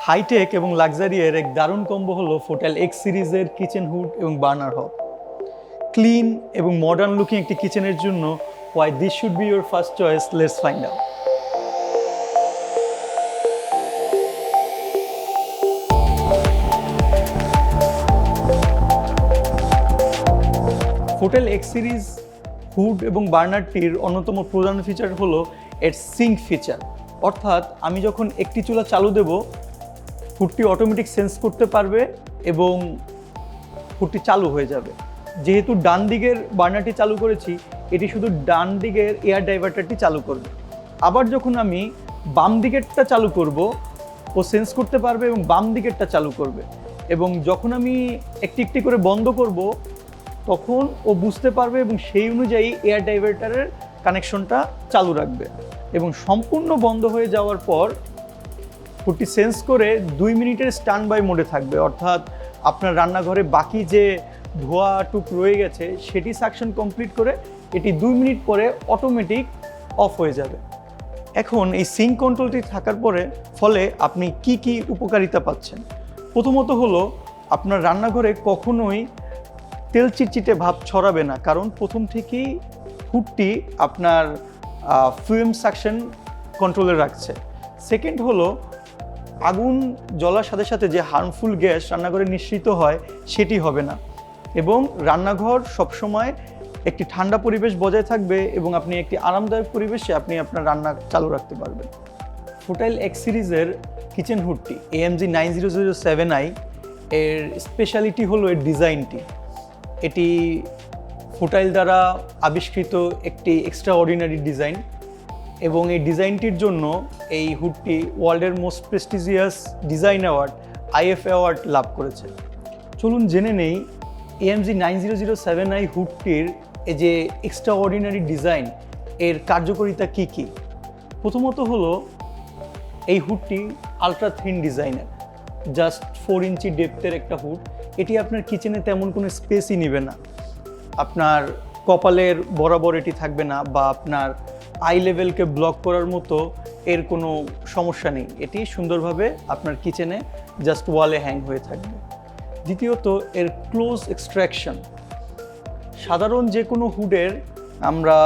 Hi tech এবং লাক্সারিয়ের এক দারুণ কম্বো হলো ফোটাল এক্স সিরিজের কিচেন হুড এবং বার্নার হব। ক্লিন এবং মডার্ন লুকিং একটি কিচেনের জন্য why this should be your first choice, let's find out. Fotile X series hood এবং বার্নারটির অন্যতম প্রধান ফিচার হলো এর সিঙ্ক ফিচার, অর্থাৎ আমি যখন একটি চুলা চালু দেব হুডটি অটোমেটিক সেন্স করতে পারবে এবং হুডটি চালু হয়ে যাবে। যেহেতু ডান দিকের বার্নারটি চালু করেছি, এটি শুধু ডান দিকের এয়ার ডাইভার্টারটি চালু করবে। আবার যখন আমি বাম দিকেরটা চালু করব, ও সেন্স করতে পারবে এবং বাম দিকেরটা চালু করবে। এবং যখন আমি একটি একটি করে বন্ধ করব, তখন ও বুঝতে পারবে এবং সেই অনুযায়ী এয়ার ডাইভার্টারের কানেকশনটা চালু রাখবে। এবং সম্পূর্ণ বন্ধ হয়ে যাওয়ার পর হুডটি সেন্স করে 2 মিনিটের স্ট্যান্ড বাই মোডে থাকবে, অর্থাৎ আপনার রান্নাঘরে বাকি যে ধোঁয়াটুক রয়ে গেছে সেটি সাকশন কমপ্লিট করে এটি 2 মিনিট পরে অটোমেটিক অফ হয়ে যাবে। এখন এই সিঙ্ক কন্ট্রোলটি থাকার ফলে আপনি কি কি উপকারিতা পাচ্ছেন? প্রথমত হলো আপনার রান্নাঘরে কখনোই তেল চিটচিটে ভাব ছড়াবে না, কারণ প্রথম থেকেই হুডটি আপনার ফ্লুয়েম সাকশন কন্ট্রোলে রাখছে। সেকেন্ড হলো আগুন জ্বলার সাথে সাথে যে হার্মফুল গ্যাস রান্নাঘরে নিঃসৃত হয় সেটি হবে না, এবং রান্নাঘর সবসময় একটি ঠান্ডা পরিবেশ বজায় থাকবে এবং আপনি একটি আরামদায়ক পরিবেশে আপনি আপনার রান্না চালু রাখতে পারবেন। ফোটাল এক্স সিরিজের কিচেন হুডটি AMG 9007i এর স্পেশালিটি হলো এর ডিজাইনটি। এটি ফোটাইল দ্বারা আবিষ্কৃত একটি এক্সট্রা অর্ডিনারি ডিজাইন, এবং এই ডিজাইনটির জন্য এই হুডটি ওয়ার্ল্ডের most prestigious design award IF award লাভ করেছে। চলুন জেনে নেই AMG 9007i হুডটির এই যে এক্সট্রা অর্ডিনারি ডিজাইন এর কার্যকারিতা কি কি। প্রথমত হলো এই হুডটি আলট্রা থিন ডিজাইনের, জাস্ট 4 ইঞ্চি ডেপথের একটা হুড। এটি আপনার কিচেনে তেমন কোনো স্পেসই নেবে না, আপনার কপালের বরাবর এটি থাকবে না, বা আপনার আই লেভেলকে ব্লক করার মতো এর কোনো সমস্যা নেই। এটি সুন্দরভাবে আপনার কিচেনে জাস্ট ওয়ালে হ্যাং হয়ে থাকবে। দ্বিতীয়ত এর ক্লোজ এক্সট্রাকশন। সাধারণ যে কোনো হুডের আমরা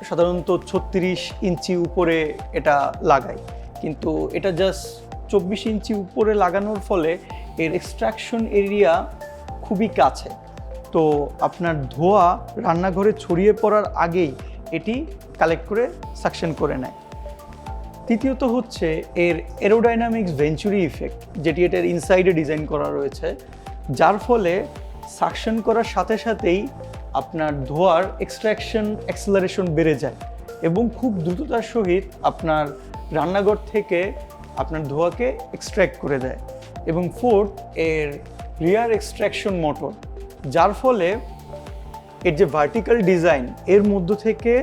সাধারণত 36 ইঞ্চি উপরে এটা লাগাই, কিন্তু এটা জাস্ট 24 ইঞ্চি উপরে লাগানোর ফলে এর এক্সট্রাকশন এরিয়া খুবই কাছে, তো আপনার ধোঁয়া রান্নাঘরে ছড়িয়ে পড়ার আগেই এটি কালেক্ট করে সাকশন করে নেয়। তৃতীয়ত হচ্ছে এর এরোডাইনামিক্স ভেঞ্চুরি ইফেক্ট, যেটি এটার ইনসাইডে ডিজাইন করা রয়েছে, যার ফলে সাকশন করার সাথে সাথেই আপনার ধোঁয়ার এক্সট্রাকশন অ্যাক্সেলারেশন বেড়ে যায় এবং খুব দ্রুততার সহিত আপনার রান্নাঘর থেকে আপনার ধোঁয়াকে এক্সট্র্যাক্ট করে দেয়। এবং ফোর্থ, এর রিয়ার এক্সট্রাকশন মোটর, যার ফলে এর যে ভার্টিক্যাল ডিজাইন এর মধ্য থেকে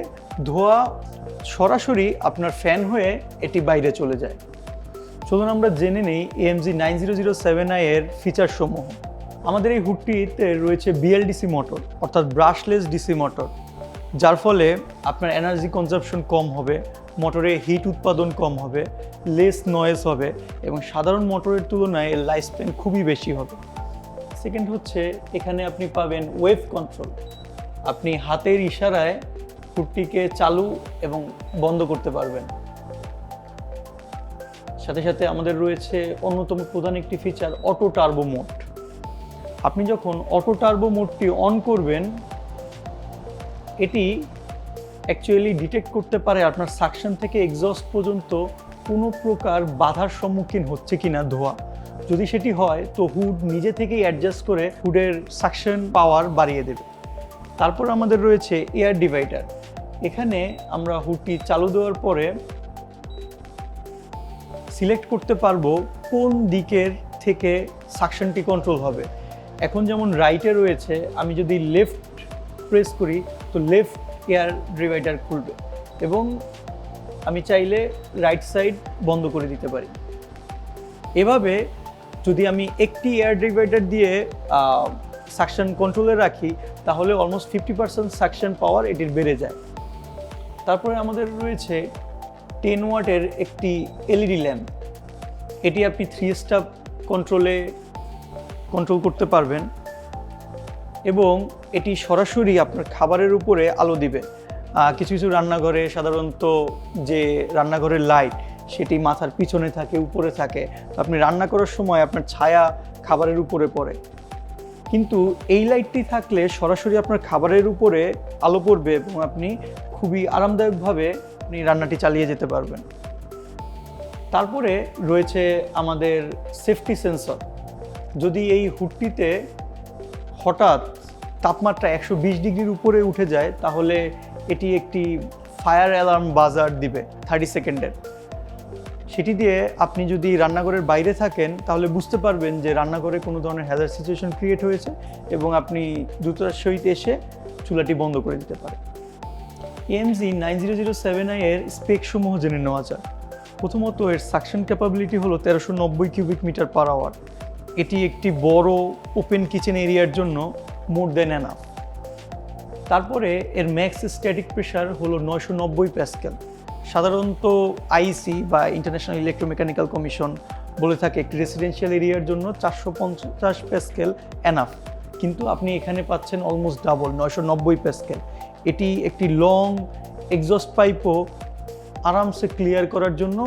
ধোঁয়া সরাসরি আপনার ফ্যান হয়ে এটি বাইরে চলে যায়। চলুন আমরা জেনে নিই AMG 9007i এর ফিচার সমূহ। আমাদের এই হুডটিতে রয়েছে BLDC মোটর, অর্থাৎ ব্রাশলেস ডিসি মোটর, যার ফলে আপনার এনার্জি কনজাম্পশন কম হবে, মোটরে হিট উৎপাদন কম হবে, লেস নয়েজ হবে এবং সাধারণ মোটরের তুলনায় এর লাইফ স্প্যান খুবই বেশি হবে। সেকেন্ড হচ্ছে এখানে আপনি পাবেন ওয়েভ কন্ট্রোল, আপনি হাতের ইশারায় হুডটিকে চালু এবং বন্ধ করতে পারবেন। সাথে সাথে আমাদের রয়েছে অন্যতম প্রধান একটি ফিচার অটো টার্বো মোড। আপনি যখন অটো টার্বো মোডটি অন করবেন, এটি অ্যাকচুয়ালি ডিটেক্ট করতে পারে আপনার সাকশন থেকে এক্সস্ট পর্যন্ত কোনো প্রকার বাধার সম্মুখীন হচ্ছে কিনা ধোঁয়া। যদি সেটি হয় তো হুড নিজে থেকেই অ্যাডজাস্ট করে হুডের সাকশন পাওয়ার বাড়িয়ে দেবে। তারপর আমাদের রয়েছে এয়ার ডিভাইডার। এখানে আমরা হুডটি চালু দেওয়ার পরে সিলেক্ট করতে পারবো কোন দিকের থেকে সাকশনটি কন্ট্রোল হবে। এখন যেমন রাইটে রয়েছে, আমি যদি লেফট প্রেস করি তো লেফট এয়ার ডিভাইডার খুলবে এবং আমি চাইলে রাইট সাইড বন্ধ করে দিতে পারি। এভাবে যদি আমি একটি এয়ার ডিভাইডার দিয়ে সাকশন কন্ট্রোলে রাখি তাহলে অলমোস্ট 50% সাকশন পাওয়ার এটির বেড়ে যায়। তারপরে আমাদের রয়েছে 10 ওয়াটের একটি LED ল্যাম্প। এটি আপনি 3 স্টেপ কন্ট্রোল করতে পারবেন এবং এটি সরাসরি আপনার খাবারের উপরে আলো দিবে। কিছু কিছু রান্নাঘরে সাধারণত যে রান্নাঘরের লাইট সেটি মাথার পিছনে থাকে, উপরে থাকে, তো আপনি রান্না করার সময় আপনার ছায়া খাবারের উপরে পড়ে, কিন্তু এই লাইটটি থাকলে সরাসরি আপনার খাবারের উপরে আলো পড়বে এবং আপনি খুবই আরামদায়কভাবে আপনি রান্নাটি চালিয়ে যেতে পারবেন। তারপরে রয়েছে আমাদের সেফটি সেন্সর। যদি এই হুডটিতে হঠাৎ তাপমাত্রা 120 ডিগ্রির উপরে উঠে যায় তাহলে এটি একটি ফায়ার অ্যালার্ম বাজার দিবে 30 সেকেন্ডের। সেটি দিয়ে আপনি যদি রান্নাঘরের বাইরে থাকেন তাহলে বুঝতে পারবেন যে রান্নাঘরে কোনো ধরনের হ্যাজার্ড সিচুয়েশন ক্রিয়েট হয়েছে এবং আপনি দ্রুততার সহিত এসে চুলাটি বন্ধ করে দিতে পারেন। AMG 9007i এর স্পেকসমূহ জেনে নেওয়া যায়। প্রথমত এর সাকশন ক্যাপাবিলিটি হলো 1390 কিউবিক মিটার পার আওয়ার। এটি একটি বড় ওপেন কিচেন এরিয়ার জন্য মোর দেন এনাফ। তারপরে এর ম্যাক্স স্ট্যাটিক প্রেশার হলো 990 প্যাসকেল। সাধারণত আইসি বা ইন্টারন্যাশনাল ইলেকট্রোমেকানিক্যাল কমিশন বলে থাকে একটি রেসিডেন্সিয়াল এরিয়ার জন্য 450 প্যাসকেল এনাফ, কিন্তু আপনি এখানে পাচ্ছেন অলমোস্ট ডাবল 990 প্যাসকেল। এটি একটি লং এক্সস্ট পাইপও আরামসে ক্লিয়ার করার জন্য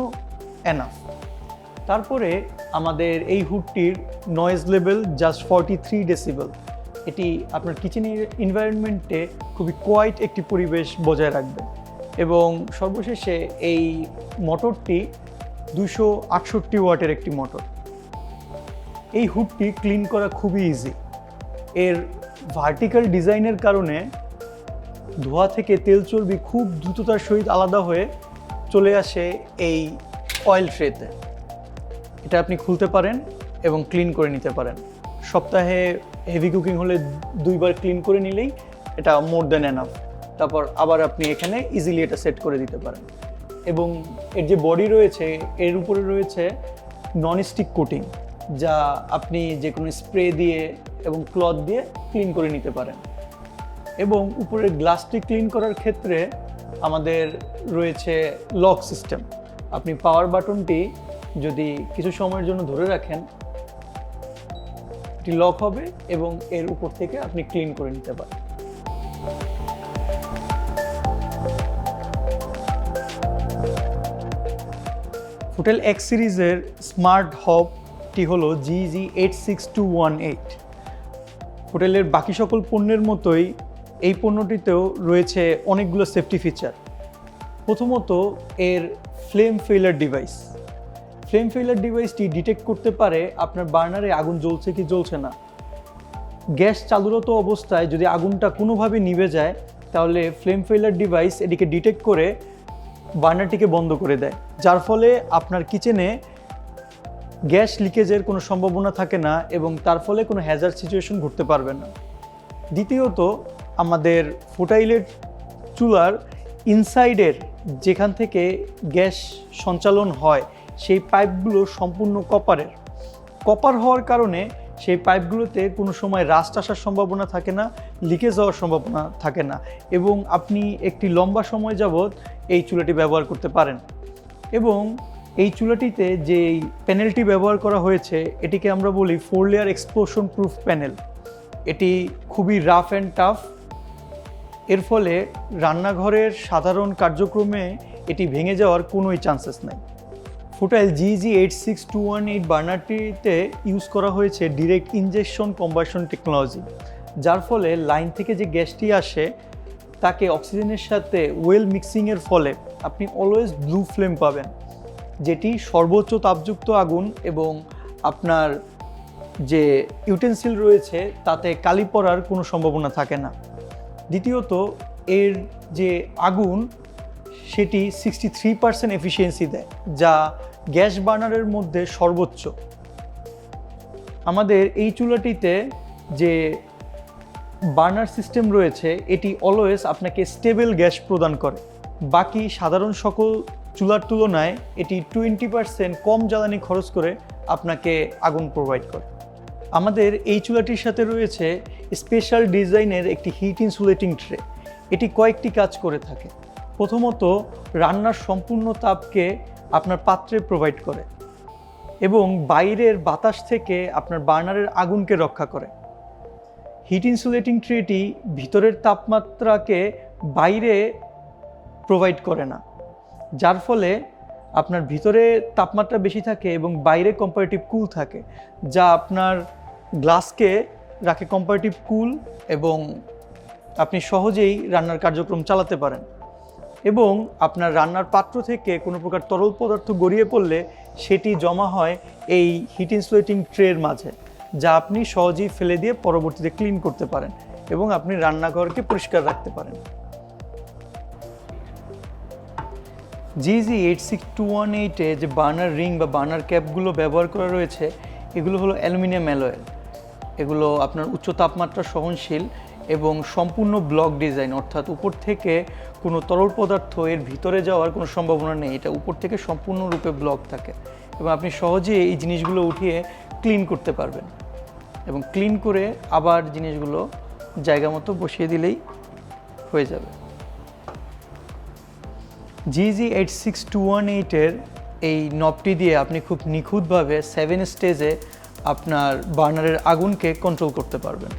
এনাফ। তারপরে আমাদের এই হুডটির নয়েজ লেভেল জাস্ট 43 ডেসিবেল। এটি আপনার কিচেন এনভায়রনমেন্টে খুবই কোয়াইট একটি পরিবেশ বজায় রাখবে। এবং সর্বশেষে এই মোটরটি 268 ওয়াটের একটি মোটর। এই হুডটি ক্লিন করা খুবই ইজি। এর ভার্টিক্যাল ডিজাইনের কারণে ধোয়া থেকে তেল চর্বি খুব দ্রুততার সহিত আলাদা হয়ে চলে আসে এই অয়েল ট্রেতে। এটা আপনি খুলতে পারেন এবং ক্লিন করে নিতে পারেন। সপ্তাহে হেভি কুকিং হলে 2 বার ক্লিন করে নিলেই এটা মোর দেন এনাফ। তারপর আবার আপনি এখানে ইজিলি এটা সেট করে দিতে পারেন। এবং এর যে বডি রয়েছে এর উপরে রয়েছে নন স্টিক কোটিং, যা আপনি যে কোনো স্প্রে দিয়ে এবং ক্লথ দিয়ে ক্লিন করে নিতে পারেন। এবং উপরের গ্লাসটি ক্লিন করার ক্ষেত্রে আমাদের রয়েছে লক সিস্টেম। আপনি পাওয়ার বাটনটি যদি কিছু সময়ের জন্য ধরে রাখেন এটি লক হবে এবং এর উপর থেকে আপনি ক্লিন করে নিতে পারেন। ফুটেল এক্স সিরিজের স্মার্ট হবটি হলো GG86218। ফুটেলের বাকি সকল পণ্যের মতোই এই পণ্যটিতেও রয়েছে অনেকগুলো সেফটি ফিচার। প্রথমত এর flame failure device. Flame failure ডিভাইসটি ডিটেক্ট করতে পারে আপনার বার্নারে আগুন জ্বলছে কি জ্বলছে না। গ্যাস চালুরত অবস্থায় যদি আগুনটা কোনোভাবে নিভে যায় তাহলে ফ্লেম ফেইলার ডিভাইস এটিকে ডিটেক্ট করে বার্নারটিকে বন্ধ করে দেয়, যার ফলে আপনার কিচেনে গ্যাস লিকেজের কোনো সম্ভাবনা থাকে না এবং তার ফলে কোনো হ্যাজার্ড সিচুয়েশন ঘটতে পারবে না। দ্বিতীয়ত আমাদের ফুটাইলের চুলার ইনসাইডের যেখান থেকে গ্যাস সঞ্চালন হয় সেই পাইপগুলো সম্পূর্ণ কপার হওয়ার কারণে সেই পাইপগুলোতে কোনো সময় রাস্ট আসার সম্ভাবনা থাকে না, লিকেজ হওয়ার সম্ভাবনা থাকে না এবং আপনি একটি লম্বা সময় যাবৎ এই চুলাটি ব্যবহার করতে পারেন। এবং এই চুলাটিতে যে প্যানেলটি ব্যবহার করা হয়েছে এটিকে আমরা বলি 4 লেয়ার এক্সপ্লোশন প্রুফ প্যানেল। এটি খুবই রাফ অ্যান্ড টাফ, এর ফলে রান্নাঘরের সাধারণ কার্যক্রমে এটি ভেঙে যাওয়ার কোনোই চান্সেস নাই। ফুটাইল GG86218 বার্নারটিতে ইউজ করা হয়েছে ডিরেক্ট ইনজেকশন কম্বাশন টেকনোলজি, যার ফলে লাইন থেকে যে গ্যাসটি আসে তাকে অক্সিজেনের সাথে ওয়েল মিক্সিংয়ের ফলে আপনি অলওয়েজ ব্লু ফ্লেম পাবেন, যেটি সর্বোচ্চ তাপযুক্ত আগুন এবং আপনার যে ইউটেন্সিল রয়েছে তাতে কালি পড়ার কোনো সম্ভাবনা থাকে না। দ্বিতীয়ত এর যে আগুন সেটি 63% এফিসিয়েন্সি দেয়, যা গ্যাস বার্নারের মধ্যে সর্বোচ্চ। আমাদের এই চুলাটিতে যে বার্নার সিস্টেম রয়েছে এটি অলওয়েজ আপনাকে স্টেবল গ্যাস প্রদান করে। বাকি সাধারণ সকল চুলার তুলনায় এটি 20% কম জ্বালানি খরচ করে আপনাকে আগুন প্রোভাইড করে। আমাদের এই চুলাটির সাথে রয়েছে স্পেশাল ডিজাইনের একটি হিট ইনসুলেটিং ট্রে। এটি কয়েকটি কাজ করে থাকে। প্রথমত রান্নার সম্পূর্ণ তাপকে আপনার পাত্রে প্রোভাইড করে এবং বাইরের বাতাস থেকে আপনার বার্নারের আগুনকে রক্ষা করে। হিট ইনসুলেটিং ট্রেটি ভিতরের তাপমাত্রাকে বাইরে প্রোভাইড করে না, যার ফলে আপনার ভিতরে তাপমাত্রা বেশি থাকে এবং বাইরে কম্পারেটিভ কুল থাকে, যা আপনার গ্লাসকে রাখে কম্পারেটিভ কুল এবং আপনি সহজেই রান্নার কার্যক্রম চালাতে পারেন। এবং আপনার রান্নার পাত্র থেকে কোনো প্রকার তরল পদার্থ গড়িয়ে পড়লে সেটি জমা হয় এই হিট ইনসুলেটিং ট্রের মাঝে, যা আপনি সহজেই ফেলে দিয়ে পরবর্তীতে ক্লিন করতে পারেন এবং আপনি রান্নাঘরকে পরিষ্কার রাখতে পারেন। GG86218-এ যে বার্নার রিং বা বার্নার ক্যাপগুলো ব্যবহার করা রয়েছে, এগুলো হলো অ্যালুমিনিয়াম অ্যালয়ের। এগুলো আপনার উচ্চ তাপমাত্রা সহনশীল এবং সম্পূর্ণ ব্লক ডিজাইন, অর্থাৎ উপর থেকে কোনো তরল পদার্থ এর ভিতরে যাওয়ার কোনো সম্ভাবনা নেই। এটা উপর থেকে সম্পূর্ণরূপে ব্লক থাকে এবং আপনি সহজেই এই জিনিসগুলো উঠিয়ে ক্লিন করতে পারবেন এবং ক্লিন করে আবার জিনিসগুলো জায়গা মতো বসিয়ে দিলেই হয়ে যাবে। GG86218-এর এই নবটি দিয়ে আপনি খুব নিখুঁতভাবে 7 স্টেজে আপনার বার্নারের আগুনকে কন্ট্রোল করতে পারবেন।